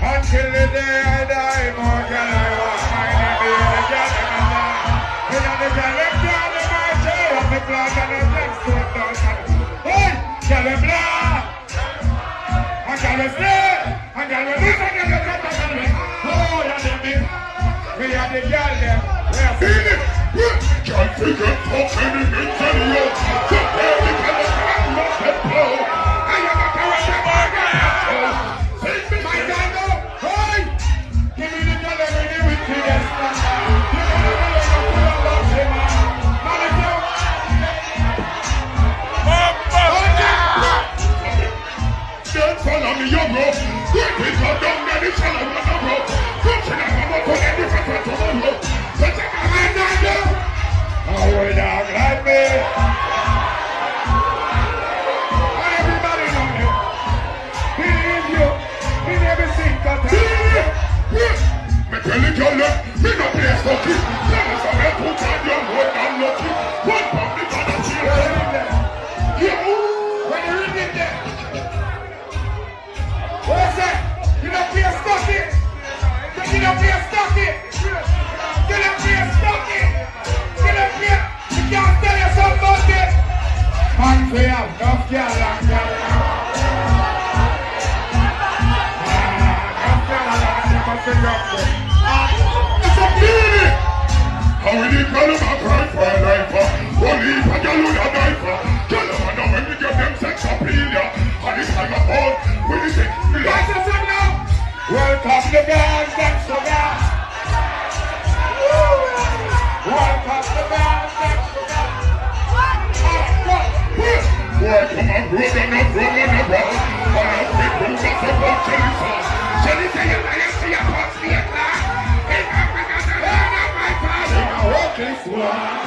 Until the day I die, more can I walk my name in the judgment. In the judgment, my chair of the blood and the next to it down. Hey, get a blood. I got a snake. I got a look at the oh, that's a big. We are the girl there. We are Beenie. Can't forget talking in the video. So where we can look at blow. I am a character. It's a Beenie! How will you call him a cry for a lifer? Only if I can load a diaper. Tell them I know when we get them sex appeal, yeah. And it's like a phone when you say, welcome the band, that's the band. Welcome the band, that's the band. Boy, come on, roll and up, roll and up, roll. All of people got the whole chili sauce. Chili say you like to see a box theater. In Africa, the land of my father. In a walking squad.